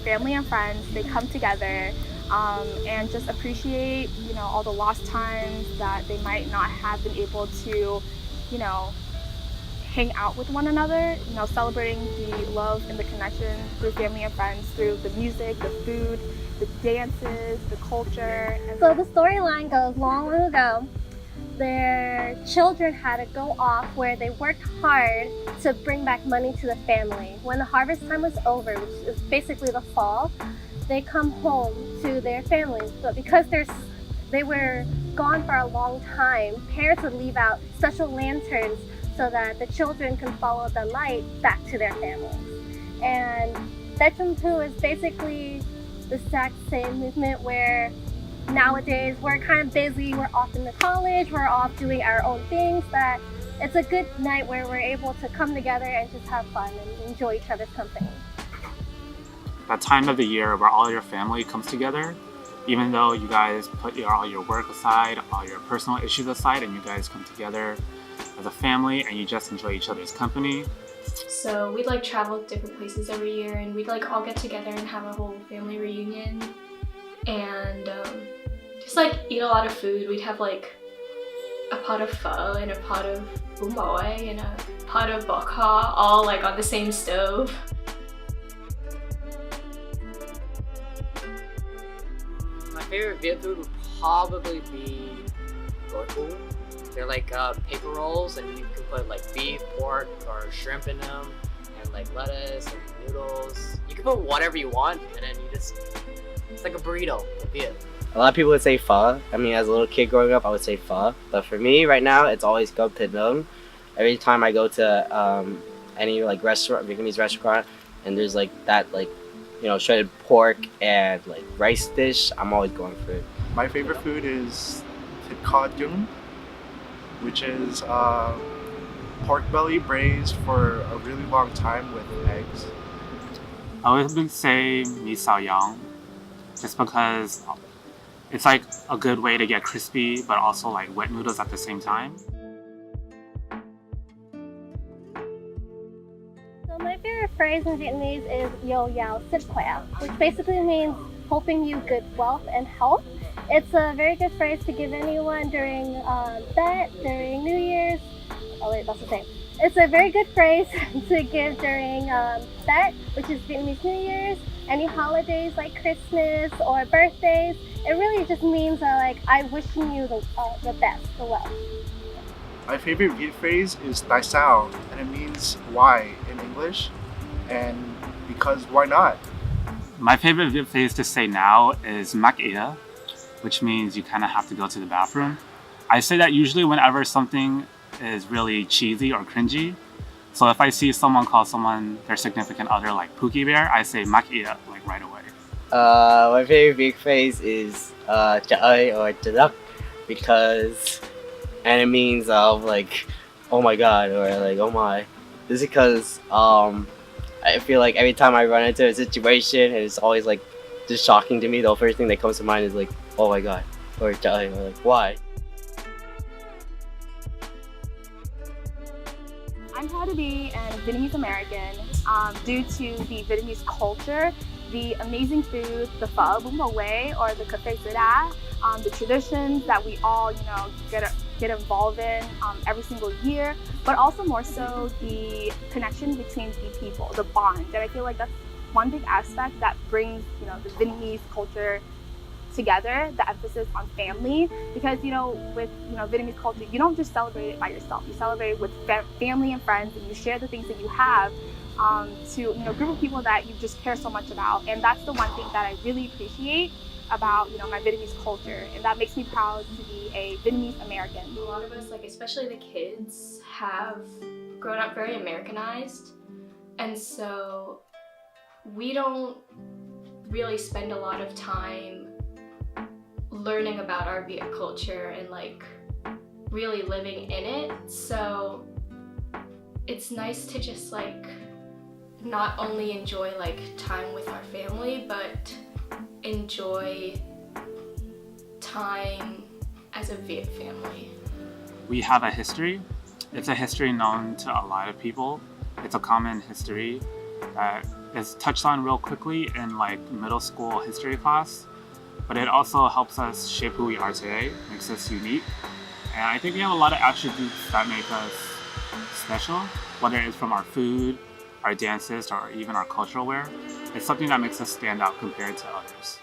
family and friends, they come together and just appreciate, all the lost times that they might not have been able to, you know, hang out with one another, celebrating the love and the connection through family and friends, through the music, the food, the dances, the culture. So the storyline goes long ago, their children had to go off where they worked hard to bring back money to the family. When the harvest time was over, which is basically the fall, they come home to their families. But because they were gone for a long time, parents would leave out special lanterns so that the children can follow the light back to their families. And Daechwon-pu is basically the exact same movement where nowadays we're kind of busy, we're off in the college, we're off doing our own things, but it's a good night where we're able to come together and just have fun and enjoy each other's company. That time of the year where all your family comes together, even though you guys put all your work aside, all your personal issues aside, and you guys come together as a family and you just enjoy each other's company. So we'd like travel to different places every year, and we'd like all get together and have a whole family reunion and just like eat a lot of food. We'd have like a pot of pho and a pot of bún bò and a pot of bok ha, all like on the same stove. My favorite Viet food would probably be bò thú. They're like paper rolls, and you can put like beef, pork, or shrimp in them, and like lettuce and noodles. You can put whatever you want, and then it's like a burrito in Viet. A lot of people would say pho. I mean, as a little kid growing up, I would say pho. But for me, right now, it's always gom thịt nướng. Every time I go to any like restaurant, Vietnamese restaurant, and there's like that shredded pork and like rice dish, I'm always going for it. My favorite food is thịt kho nhúng, which is pork belly braised for a really long time with eggs. I would say mi sao yang, just because it's like a good way to get crispy, but also like wet noodles at the same time. So my favorite phrase in Vietnamese is Yo Yao Sit Khỏe, which basically means hoping you good wealth and health. It's a very good phrase to give anyone during Tet, during New Year's. Oh wait, that's the same. It's a very good phrase to give during Tet, which is Vietnamese New Year's, any holidays like Christmas or birthdays. It really just means I'm wishing you the best, the well. My favorite Viet phrase is tại sao, and it means why in English, and because why not? My favorite Viet phrase to say now is mắc ỉa, which means you kind of have to go to the bathroom. I say that usually whenever something is really cheesy or cringy. So if I see someone call their significant other like Pookie Bear, I say mắc ỉa like right away. My favorite big phrase is trời ơi or trời đất, and it means like oh my god or like oh my. This is because I feel like every time I run into a situation and it's always like just shocking to me, the first thing that comes to mind is like oh my god or trời ơi or like why. I'm proud to be an Vietnamese American due to the Vietnamese culture, the amazing food, the pho bún bò Huế or the café sữa đá, the traditions that we all get involved in every single year, but also more so the connection between the people, the bond. And I feel like that's one big aspect that brings the Vietnamese culture together, the emphasis on family, because with Vietnamese culture, you don't just celebrate it by yourself. You celebrate it with family and friends, and you share the things that you have to a group of people that you just care so much about. And that's the one thing that I really appreciate about my Vietnamese culture, and that makes me proud to be a Vietnamese American. A lot of us, especially the kids, have grown up very Americanized, and so we don't really spend a lot of time learning about our Viet culture and really living in it. So it's nice to just not only enjoy time with our family, but enjoy time as a Viet family. We have a history. It's a history known to a lot of people. It's a common history that is touched on real quickly in like middle school history class, but it also helps us shape who we are today, makes us unique. And I think we have a lot of attributes that make us special, whether it's from our food, our dances, or even our cultural wear. It's something that makes us stand out compared to others.